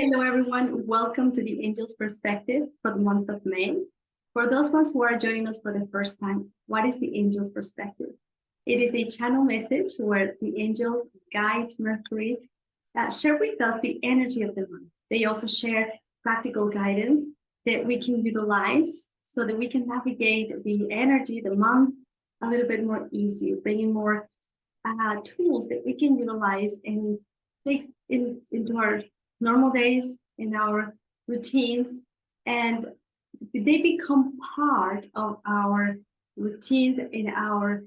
Hello, everyone. Welcome to the Angel's Perspective for the month of May. For those ones who are joining us for the first time, what is the Angel's Perspective? It is a channel message where the angels, guides, Mercury, share with us the energy of the month. They also share practical guidance that we can utilize so that we can navigate the energy, the month, a little bit more easy, bringing more tools that we can utilize and take into our normal days, in our routines, and they become part of our routines, in our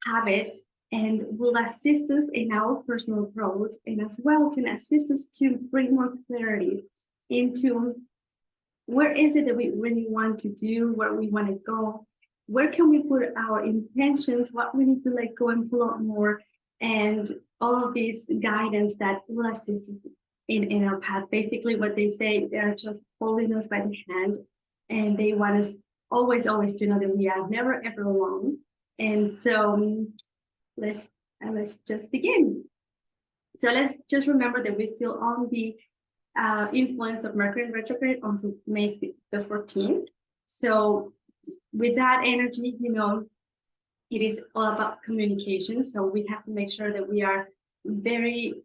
habits, and will assist us in our personal growth, and as well can assist us to bring more clarity into where is it that we really want to do, where we want to go, where can we put our intentions, what we need to let go and flow more, and all of these guidance that will assist us in our path. Basically, what they say, they're just holding us by the hand, and they want us always to know that we are never ever alone. And so let's just begin. So let's just remember that we're still on the influence of Mercury in retrograde until May the 14th. So with that energy, it is all about communication. So we have to make sure that we are very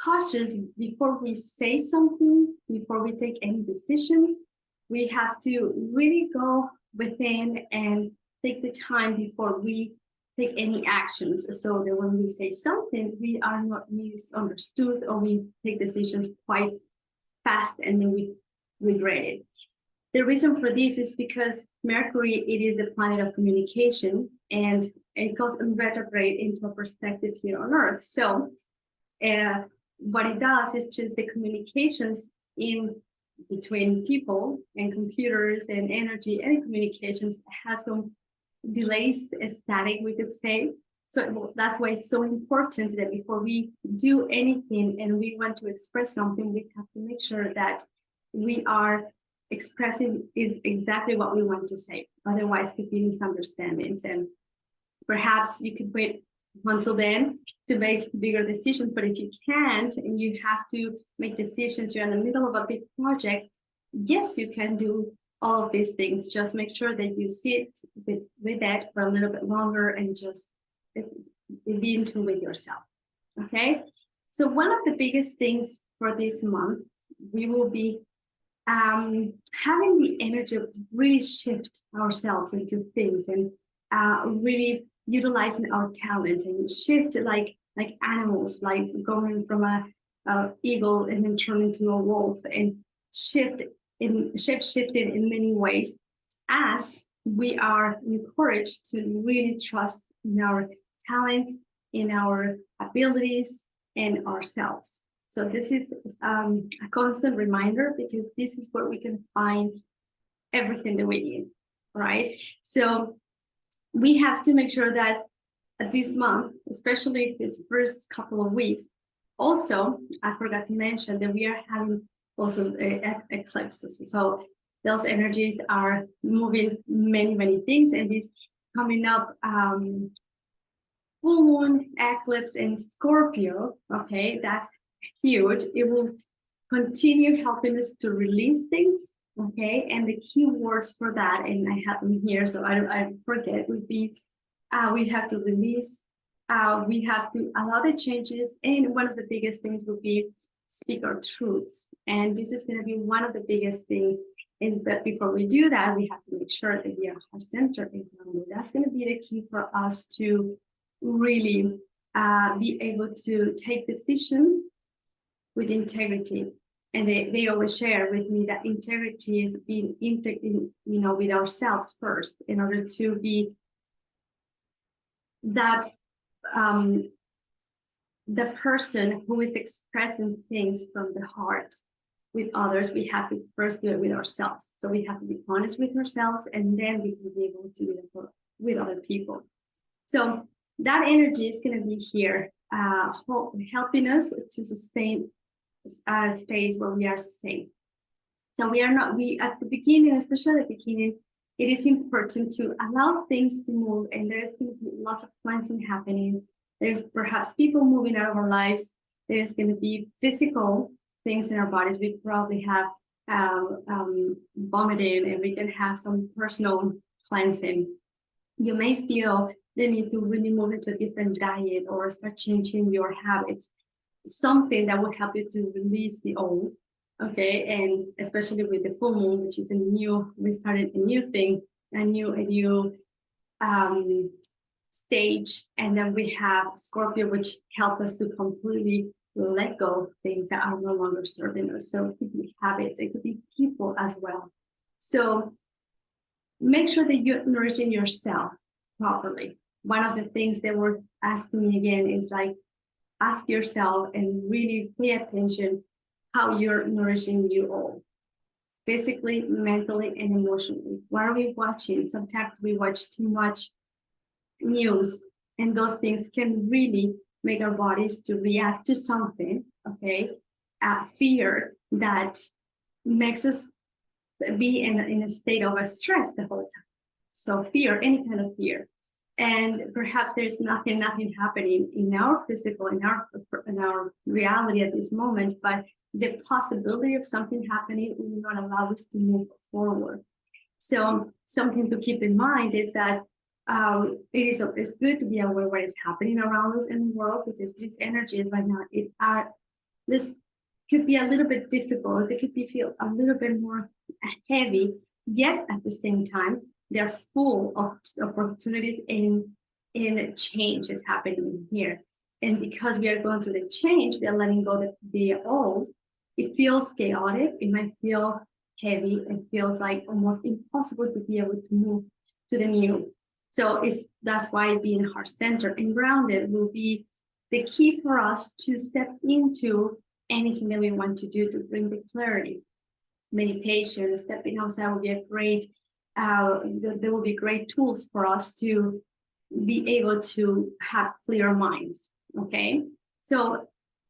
cautious before we say something, before we take any decisions. We have to really go within and take the time before we take any actions, so that when we say something, we are not misunderstood or we take decisions quite fast and then we regret it. The reason for this is because Mercury, it is the planet of communication, and it goes in retrograde into a perspective here on Earth. So what it does is just the communications in between people and computers and energy and communications have some delays, static, we could say. So that's why it's so important that before we do anything and we want to express something, we have to make sure that we are expressing is exactly what we want to say. Otherwise, could be misunderstandings, and perhaps you could wait until then to make bigger decisions. But if you can't and you have to make decisions, you're in the middle of a big project, yes, you can do all of these things. Just make sure that you sit with that for a little bit longer and just be in tune with yourself. Okay, so one of the biggest things for this month, we will be having the energy to really shift ourselves into things and really utilizing our talents and shift like animals, like going from a eagle and then turn into a wolf, and shape shifted in many ways, as we are encouraged to really trust in our talents, in our abilities, and ourselves. So this is a constant reminder, because this is where we can find everything that we need, right? So we have to make sure that this month, especially this first couple of weeks, also, I forgot to mention that we are having also eclipses. So those energies are moving many things, and this coming up full moon eclipse in Scorpio, okay, that's huge. It will continue helping us to release things, okay, and the key words for that, and I have them here so I forget, would be we have to release, we have to allow the changes, and one of the biggest things would be speak our truths. And this is going to be one of the biggest things. And but before we do that, we have to make sure that we are heart-centered and grounded. That's going to be the key for us to really be able to take decisions with integrity. And they always share with me that integrity is being with ourselves first, in order to be that the person who is expressing things from the heart with others. We have to first do it with ourselves. So we have to be honest with ourselves, and then we can be able to do it with other people. So that energy is going to be here, helping us to sustain a space where we are safe. So we at the beginning, especially at the beginning, it is important to allow things to move, and there's going to be lots of cleansing happening. There's perhaps people moving out of our lives. There's going to be physical things in our bodies. We probably have vomiting, and we can have some personal cleansing. You may feel the need to really move into a different diet or start changing your habits, something that will help you to release the old. Okay, and especially with the full moon, which is we started a new thing, a new stage, and then we have Scorpio, which help us to completely let go of things that are no longer serving us. So it could be habits, it could be people as well. So make sure that you're nourishing yourself properly. One of the things that we're asking me again is like, ask yourself and really pay attention how you're nourishing you all, physically, mentally, and emotionally. What are we watching? Sometimes we watch too much news, and those things can really make our bodies to react to something, okay? Fear that makes us be in a state of a stress the whole time. So fear, any kind of fear. And perhaps there's nothing happening in our physical, in our reality at this moment, but the possibility of something happening will not allow us to move forward. So something to keep in mind is that it's good to be aware of what is happening around us in the world, because these energies right now, this could be a little bit difficult. They could feel a little bit more heavy, yet at the same time, they're full of opportunities and change is happening here. And because we are going through the change, we are letting go of the old. It feels chaotic. It might feel heavy. It feels like almost impossible to be able to move to the new. So that's why being heart-centered and grounded will be the key for us to step into anything that we want to do to bring the clarity. Meditation, stepping outside will be a great, there will be great tools for us to be able to have clear minds, okay? So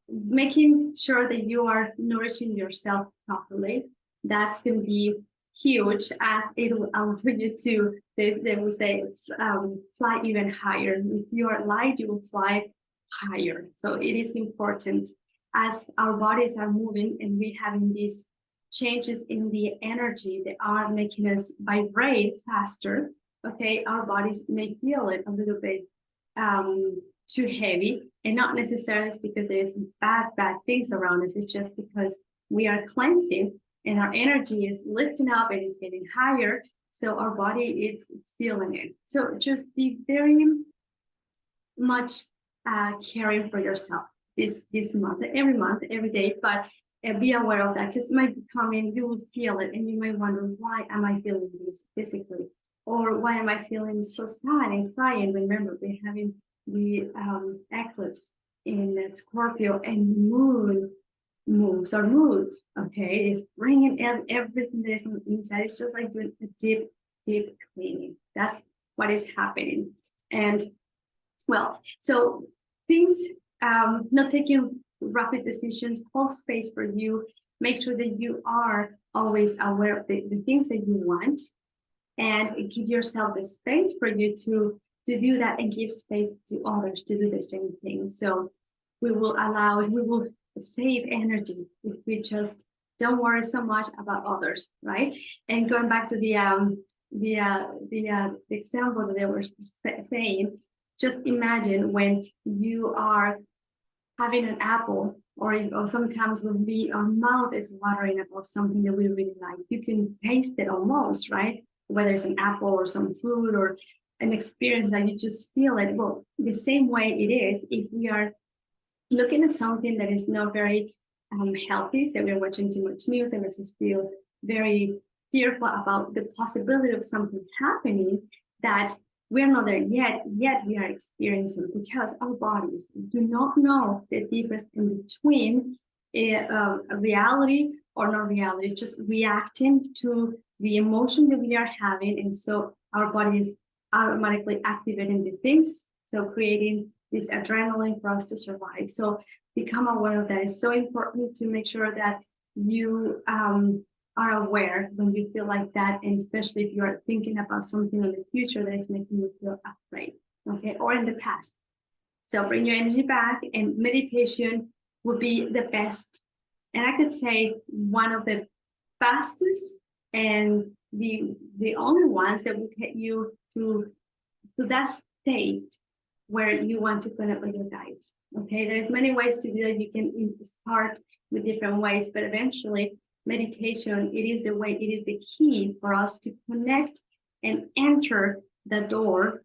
making sure that you are nourishing yourself properly, that's going to be huge, as it will allow you to, they will say, fly even higher. If you are light, you will fly higher. So it is important, as our bodies are moving and we having these changes in the energy that are making us vibrate faster, okay, our bodies may feel it a little bit too heavy, and not necessarily because there's bad things around us. It's just because we are cleansing and our energy is lifting up and it's getting higher, so our body is feeling it. So just be very much caring for yourself this month, every day, but be aware of that, because it might be coming, you will feel it, and you might wonder, why am I feeling this physically? Or why am I feeling so sad and crying? Remember, we're having the eclipse in Scorpio, and the moon moves our moods, okay? It's bringing everything that is inside. It's just like doing a deep cleaning. That's what is happening. And well, so things, not taking rapid decisions, hold space for you, make sure that you are always aware of the things that you want, and give yourself the space for you to do that, and give space to others to do the same thing. So we will save energy if we just don't worry so much about others, right? And going back to the example that they were saying, just imagine when you are having an apple, or sometimes when our mouth is watering about something that we really like, you can taste it almost, right? Whether it's an apple or some food or an experience that you just feel it. Well, the same way it is if we are looking at something that is not very healthy, so we're watching too much news and we just feel very fearful about the possibility of something happening that we're not there yet we are experiencing, because our bodies do not know the difference in between a reality or not reality. It's just reacting to the emotion that we are having, and so our body is automatically activating the things, so creating this adrenaline for us to survive. So become aware of that. It's so important to make sure that you are aware when you feel like that, and especially if you are thinking about something in the future that is making you feel afraid, okay, or in the past. So bring your energy back, and meditation would be the best and I could say one of the fastest and the only ones that will get you to that state where you want to connect with your guides. Okay, there's many ways to do that. You can start with different ways, but eventually meditation, it is the way, it is the key for us to connect and enter the door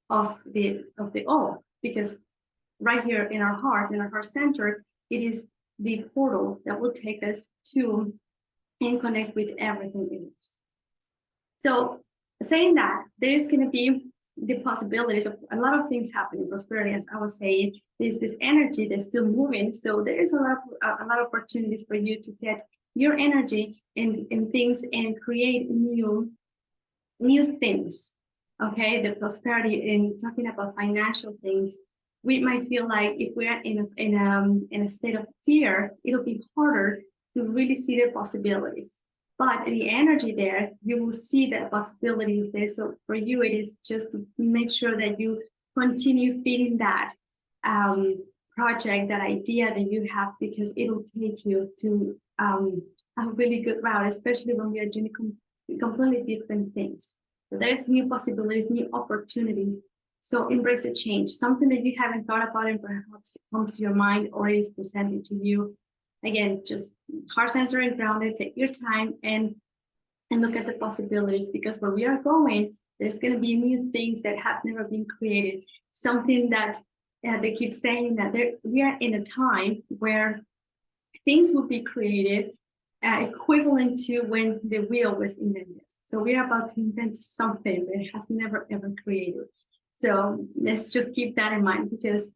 of the all, because right here in our heart, in our heart center, it is the portal that will take us to and connect with everything in us. So saying that, there's going to be the possibilities of a lot of things happening in prosperity. As I was saying, there's this energy that's still moving. So there is a lot of opportunities for you to get your energy in things and create new things. Okay, the prosperity, in talking about financial things, we might feel like if we're in a state of fear, it'll be harder to really see the possibilities. But the energy there, you will see that possibilities there. So for you, it is just to make sure that you continue feeding that project, that idea that you have, because it'll take you to a really good route, especially when we are doing completely different things. So there's new possibilities, new opportunities. So embrace the change, something that you haven't thought about and perhaps comes to your mind or is presented to you. Again, just heart center and grounded, take your time and look at the possibilities, because where we are going, there's going to be new things that have never been created. Something that they keep saying that we are in a time where things will be created equivalent to when the wheel was invented. So we are about to invent something that has never ever created. So let's just keep that in mind, because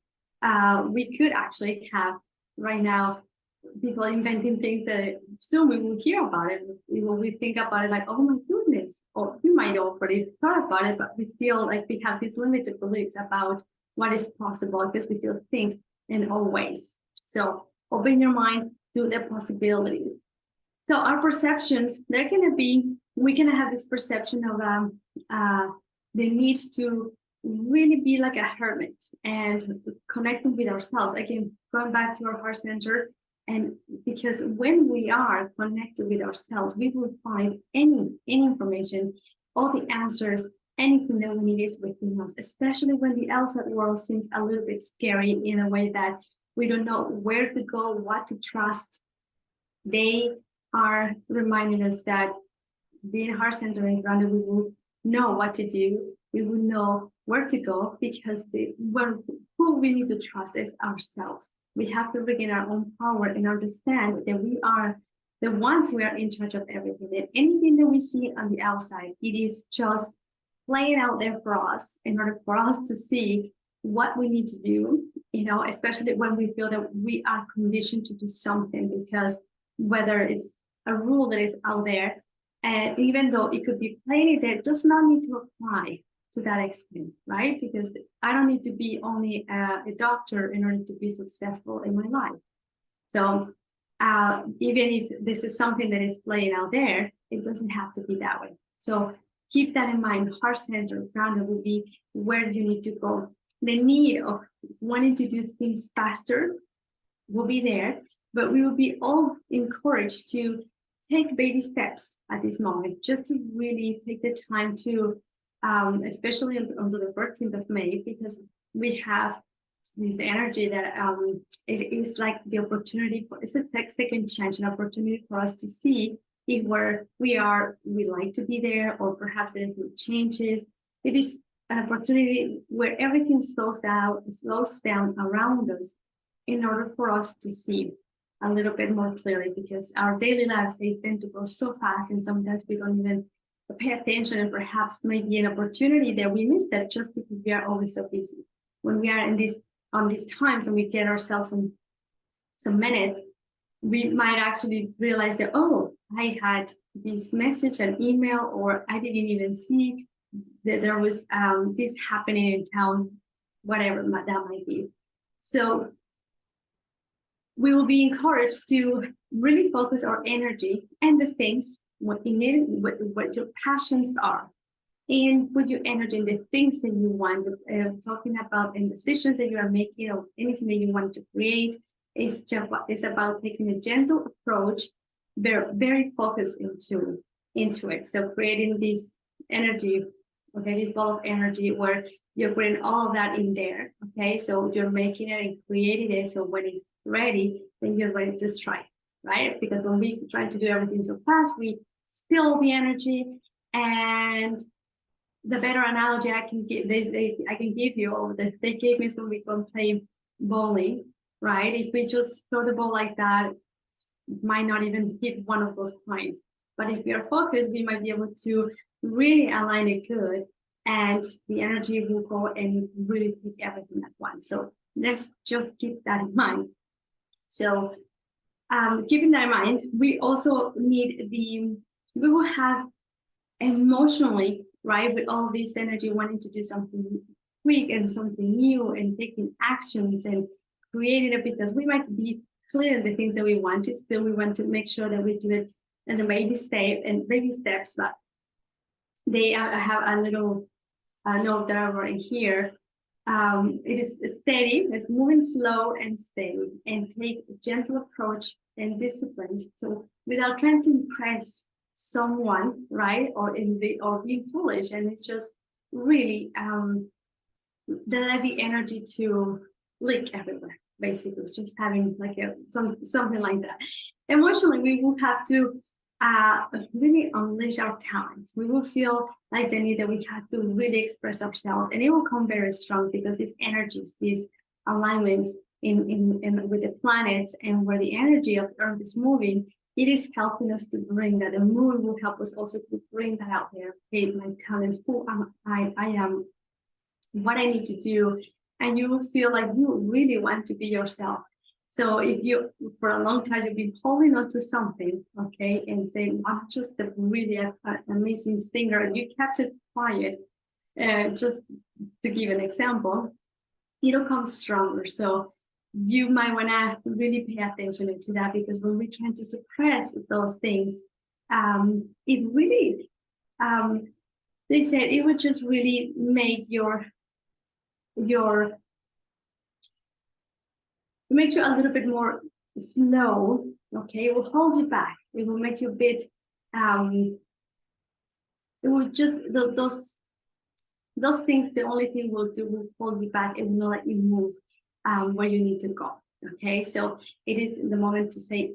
we could actually have right now people inventing things that soon we will hear about it. We think about it like, oh my goodness, or you might already thought about it, but we feel like we have these limited beliefs about what is possible because we still think in all ways. So open your mind to the possibilities. So our perceptions, we're gonna have this perception of the need to really be like a hermit and connecting with ourselves. Again, going back to our heart center. And because when we are connected with ourselves, we will find any information, all the answers, anything that we need is within us, especially when the outside world seems a little bit scary in a way that we don't know where to go, what to trust. They are reminding us that being heart centered and grounded, we will know what to do. We will know where to go, because who we need to trust is ourselves. We have to regain our own power and understand that we are the ones who are in charge of everything. And anything that we see on the outside, it is just playing out there for us in order for us to see what we need to do, especially when we feel that we are conditioned to do something, because whether it's a rule that is out there, and even though it could be plain there, does not need to apply to that extent, right? Because I don't need to be only a doctor in order to be successful in my life. So even if this is something that is playing out there, it doesn't have to be that way. So keep that in mind. Heart center, grounded will be where you need to go. The need of wanting to do things faster will be there, but we will be all encouraged to take baby steps at this moment, just to really take the time to especially on the 13th of May, because we have this energy that it is like the opportunity it's a second chance, an opportunity for us to see if where we like to be there, or perhaps there's no changes. It is an opportunity where everything slows down around us in order for us to see a little bit more clearly, because our daily lives, they tend to go so fast, and sometimes we don't even pay attention, and perhaps maybe an opportunity that we missed that just because we are always so busy. When we are in these times and we get ourselves some minutes, we might actually realize that, oh, I had this message, an email, or I didn't even see that there was this happening in town, whatever that might be. So we will be encouraged to really focus our energy and the things what your passions are, and put your energy in the things that you want, talking about and decisions that you are making, or anything that you want to create, It's about taking a gentle approach, very focused into it. So creating this energy, okay, this ball of energy where you're putting all of that in there. Okay, so you're making it and creating it. So when it's ready, then you're ready to strike, right? Because when we try to do everything so fast, we spill the energy. And the better analogy I can give you, or that they gave me, is when we go play bowling, right? If we just throw the ball like that, it might not even hit one of those points. But if we are focused, we might be able to really align it good, and the energy will go and really pick everything at once. So let's just keep that in mind. So keeping that in mind, we also need we will have emotionally, right, with all this energy, wanting to do something quick and something new and taking actions and creating it, because we might be clear in the things that we want to, still we want to make sure that we do it in the baby steps. But I have a little note that I wrote here. It is steady, it's moving slow and steady, and take a gentle approach and discipline. So without trying to impress someone, right, or being foolish, and it's just really the energy to leak everywhere. Basically, it's just having like something like that. Emotionally, we will have to really unleash our talents. We will feel like the need that we have to really express ourselves, and it will come very strong because these energies, these alignments in with the planets, and where the energy of Earth is moving, it is helping us to bring that. The moon will help us also to bring that out there. Okay, my talents, who am I am, what I need to do, and you will feel like you really want to be yourself. So if you, for a long time, you've been holding on to something, okay, and saying, I'm just a really amazing singer, and you kept it quiet, just to give an example, it'll come stronger. So you might want to really pay attention to that, because when we're trying to suppress those things, it really, they said it would just really make it makes you a little bit more slow, okay? It will hold you back. It will make you a bit, it will just, those things, the only thing will do will hold you back and will let you move where you need to go, okay? So it is the moment to say,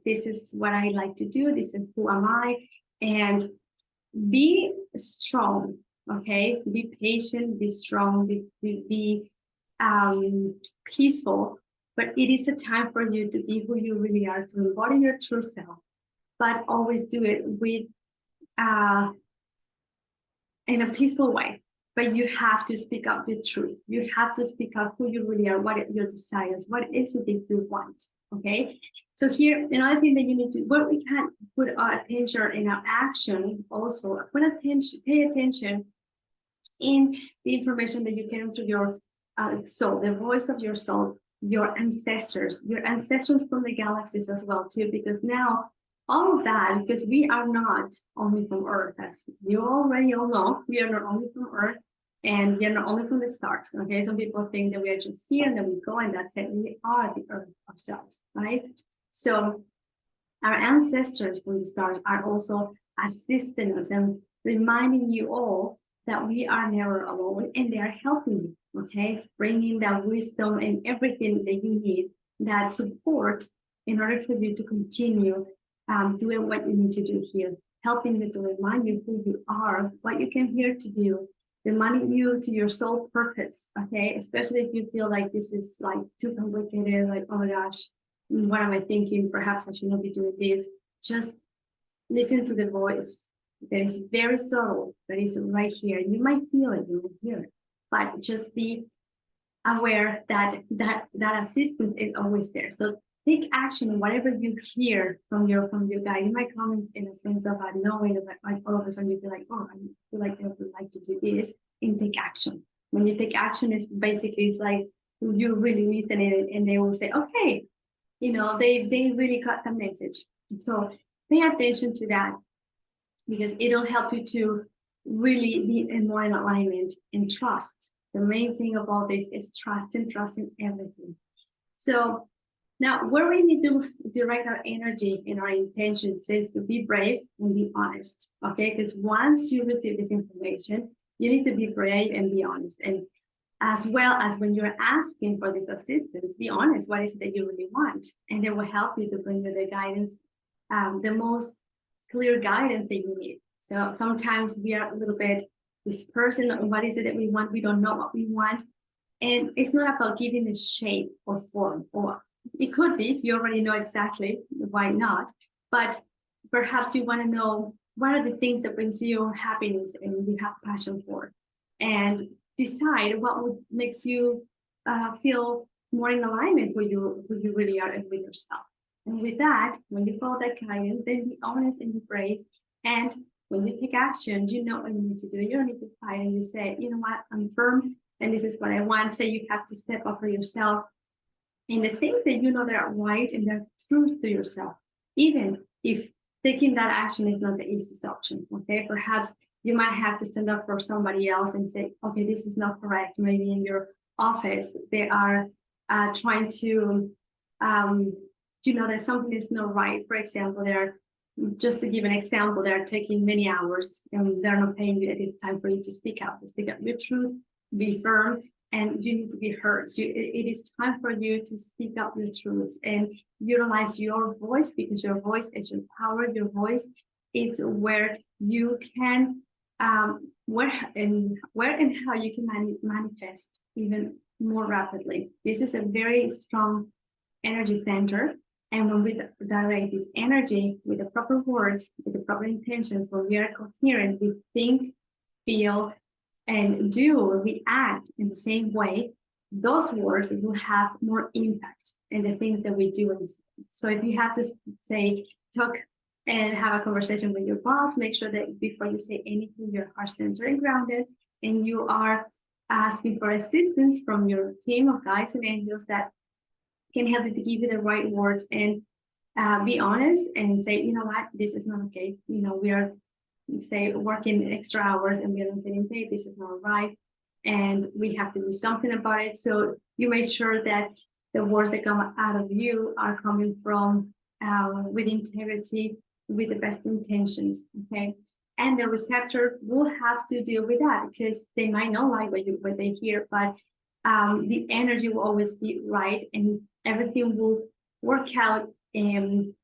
this is what I like to do, this is who am I, and be strong, okay? Be patient, be strong, be peaceful. But it is a time for you to be who you really are, to embody your true self, but always do it with in a peaceful way. But you have to speak up the truth. You have to speak up who you really are, what are your desires, what is it that you want, okay? So here, another thing that you need to, where we can put our attention in our action also, pay attention in the information that you get through your soul, the voice of your soul, your ancestors from the galaxies as well too, because now all of that, because we are not only from Earth, as you already all know, we are not only from Earth, and we are not only from the stars, okay? Some people think that we are just here and then we go and that's it. We are the Earth ourselves, right? So our ancestors from the stars are also assisting us and reminding you all that we are never alone, and they are helping you, okay? Bringing that wisdom and everything that you need, that support, in order for you to continue doing what you need to do here, helping you to remind you who you are, what you came here to do, reminding you to your soul purpose, okay? Especially if you feel like this is like too complicated, like, oh my gosh, what am I thinking? Perhaps I should not be doing this. Just listen to the voice that is very subtle, that is right here. You might feel it, you might hear it, but just be aware that assistance is always there. So take action. Whatever you hear from your guide, you might come in a sense of knowing that, like, all of a sudden you feel like, oh, I feel like I would like to do this, and take action. When you take action, it's basically, it's like you really listen and they will say, okay, you know, they really got the message. So pay attention to that, because it'll help you to really be more in alignment and trust. The main thing of all this is trust, and trust in everything. So Now, where we need to direct our energy and our intentions is to be brave and be honest, okay? Because once you receive this information, you need to be brave and be honest. And as well as when you're asking for this assistance, be honest, what is it that you really want? And they will help you to bring you the guidance, the most clear guidance that you need. So sometimes we are a little bit dispersed on what is it that we want. We don't know what we want. And it's not about giving a shape or form, or it could be if you already know exactly, why not? But perhaps you want to know what are the things that brings you happiness and you have passion for, and decide what would makes you feel more in alignment with who you really are and with yourself. And with that, when you follow that guidance, then be honest and be brave. And when you take action, you know what you need to do. You don't need to fight, and you say, you know what, I'm firm and this is what I want. So you have to step up for yourself. And the things that you know that are right and that are truth to yourself, even if taking that action is not the easiest option, okay? Perhaps you might have to stand up for somebody else and say, okay, this is not correct. Maybe in your office, they are trying to, that something is not right. For example, just to give an example, they're taking many hours and they're not paying you. It is time for you to speak up your truth, be firm, and you need to be heard. So it is time for you to speak up your truths and utilize your voice, because your voice is your power. Your voice is where you can, where and how you can manifest even more rapidly. This is a very strong energy center. And when we direct this energy with the proper words, with the proper intentions, when we are coherent, we think, feel, and do, we act in the same way, those words will have more impact in the things that we do. So if you have to say, talk and have a conversation with your boss, make sure that before you say anything, you're heart-centered and grounded, and you are asking for assistance from your team of guides and angels that can help you to give you the right words, and be honest and say, you know what, this is not okay. We are, say, working extra hours and we are not getting paid. This is not right. And we have to do something about it. So you make sure that the words that come out of you are coming from with integrity, with the best intentions. Okay. And the receptor will have to deal with that, because they might not like what they hear, but the energy will always be right, and everything will work out with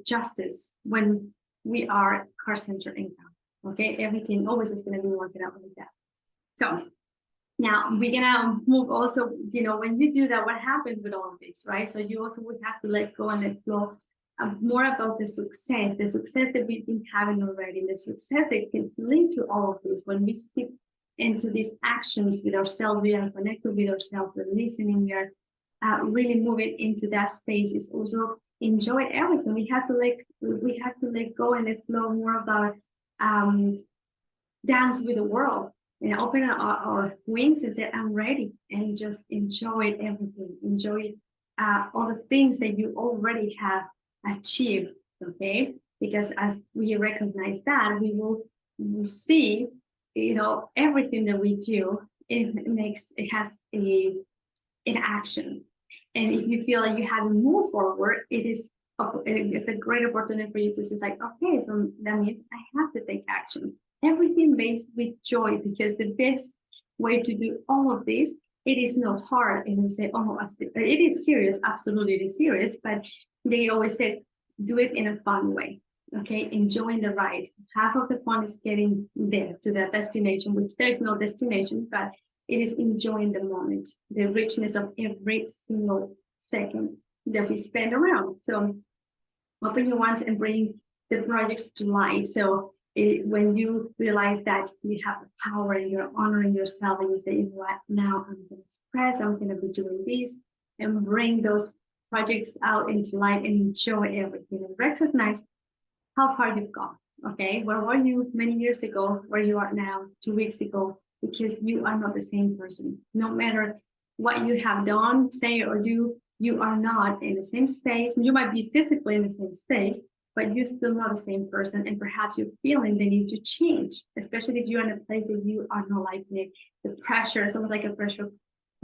justice when we are heart-centered and calm. Okay, everything always is going to be working out like that. So now we're gonna move also. When you do that, what happens with all of this, right? So you also would have to let go and let flow more about the success that we've been having already, the success that can lead to all of this. When we step into these actions with ourselves, we are connected with ourselves, we're listening, we are really moving into that space. Is also enjoy everything. We have to let go and let flow more about dance with the world, and open our wings and say, I'm ready, and just enjoy everything. Enjoy all the things that you already have achieved. Okay, because as we recognize that, we will see, everything that we do, it has an action. And if you feel like you haven't moved forward, it's a great opportunity for you to say, like, okay, so that means I have to take action. Everything based with joy, because the best way to do all of this, it is not hard. And you say, oh, it is serious. Absolutely, it is serious. But they always say, do it in a fun way. Okay, enjoying the ride. Half of the fun is getting there to that destination, which there's no destination, but it is enjoying the moment, the richness of every single second that we spend around. So open your ones and bring the projects to light. So when you realize that you have the power and you're honoring yourself, and you say, you know what, now I'm going to express, I'm going to be doing this, and bring those projects out into light and enjoy everything and recognize how far you've gone. Okay, where were you many years ago, where you are now 2 weeks ago? Because you are not the same person. No matter what you have done, say, or do, you are not in the same space. You might be physically in the same space, but you're still not the same person. And perhaps you're feeling the need to change, especially if you're in a place that you are not liking it. The pressure, something like a pressure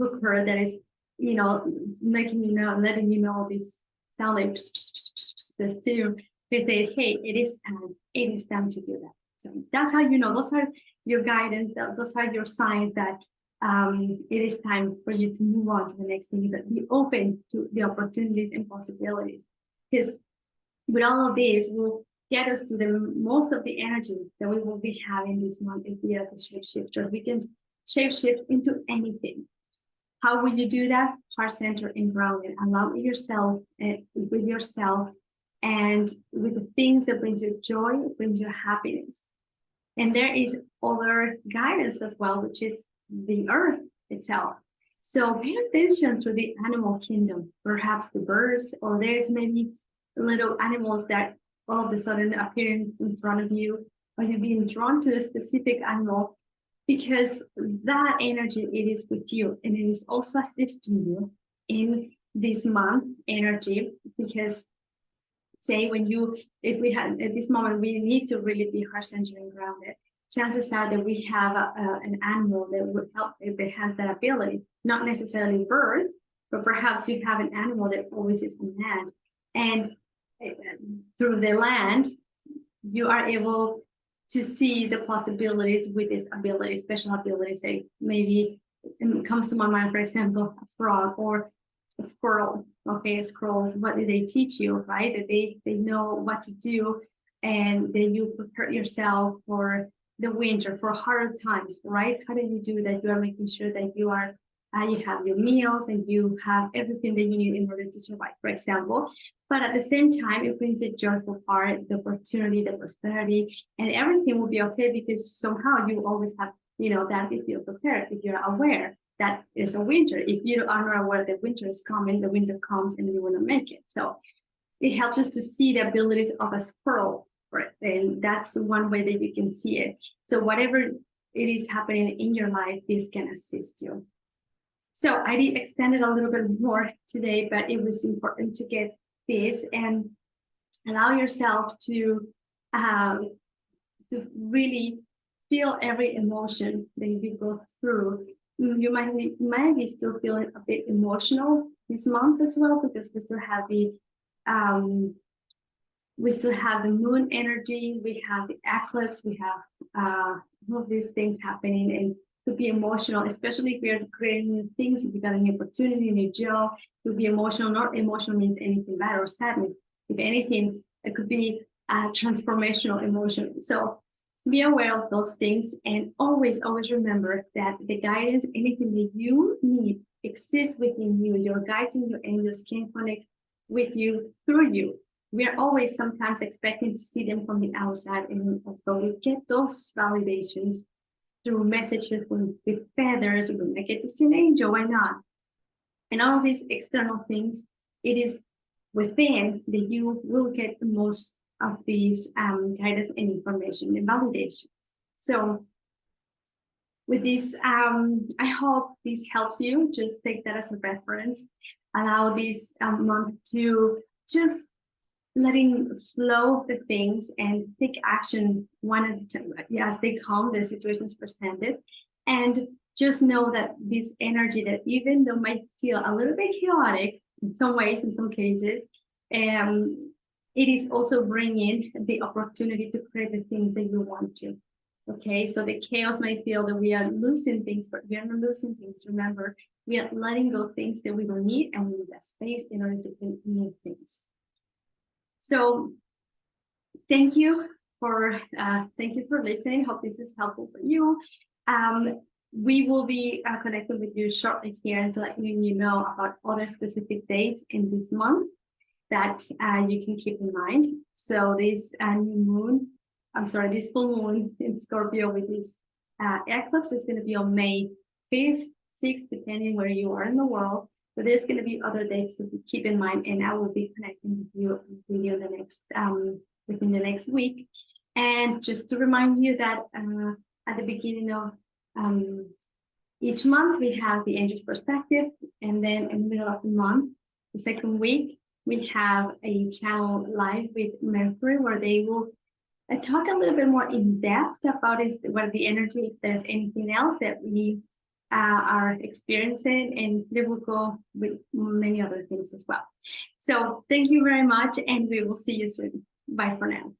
cooker that is making letting you know this sound like pss, pss, pss, pss, pss, the steam. They say, hey, it is time to do that. So that's how those are your guidance, those are your signs that it is time for you to move on to the next thing, but be open to the opportunities and possibilities. Because with all of this, will get us to the most of the energy that we will be having this month if we are the shapeshifter. We can shapeshift into anything. How will you do that? Heart center and grounded. Allow yourself with yourself and with the things that brings you joy, brings you happiness. And there is other guidance as well, which is the earth itself. So pay attention to the animal kingdom, perhaps the birds, or there's maybe little animals that all of a sudden appear in front of you, or you're being drawn to a specific animal because that energy, it is with you, and it is also assisting you in this month energy. Because say if we had at this moment, we need to really be heart-centered and grounded, chances are that we have an animal that would help if it has that ability, not necessarily bird, but perhaps you have an animal that always is on land, and through the land, you are able to see the possibilities with this ability, special ability. Say maybe it comes to my mind, for example, a frog or a squirrel. Okay, squirrels, what do they teach you, right? That they know what to do, and then you prepare yourself for the winter, for harder times, right? How do you do that? You are making sure that you are you have your meals and you have everything that you need in order to survive, for example. But at the same time, it brings the joyful part, the opportunity, the prosperity, and everything will be okay because somehow you always have, that if you're prepared, if you're aware that there's a winter. If you are not aware that winter is coming, the winter comes and you will not make it. So it helps us to see the abilities of a squirrel, right? And that's one way that you can see it. So whatever it is happening in your life, this can assist you. So I did extend it a little bit more today, but it was important to get this and allow yourself to really feel every emotion that you go through. You might be still feeling a bit emotional this month as well, because we still have the moon energy, we have the eclipse, we have all of these things happening, and to be emotional, especially if you're creating new things, if you got a new opportunity, new job, to be emotional. Not emotional means anything bad or sadness. If anything, it could be a transformational emotion. So be aware of those things, and always remember that the guidance, anything that you need, exists within you. Your guides and your angels can connect with you through you. We are always sometimes expecting to see them from the outside, and although we get those validations through messages with feathers, we might get to see an angel, why not? And all of these external things, it is within that you will get the most of these guidance and information and validations. So with this, I hope this helps you. Just take that as a reference. Allow this month to just letting flow the things and take action one at a time as they come, the situations presented. And just know that this energy, that even though might feel a little bit chaotic in some ways, in some cases, it is also bringing the opportunity to create the things that you want to. Okay, so the chaos might feel that we are losing things, but we are not losing things. Remember, we are letting go of things that we don't need, and we need that space in order to create new things. So thank you for listening. Hope this is helpful for you. We will be connecting with you shortly here and to let you know about other specific dates in this month that you can keep in mind. So this this full moon in Scorpio with this eclipse is going to be on May 5th, 6th, depending where you are in the world. But there's going to be other dates to keep in mind, and I will be connecting with you within the next week. And just to remind you that at the beginning of each month, we have the Angel's Perspective, and then in the middle of the month, the second week, we have a channel live with Mercury, where they will talk a little bit more in depth about what the energy, if there's anything else that we are experiencing, and they will go with many other things as well. So thank you very much, and we will see you soon. Bye for now.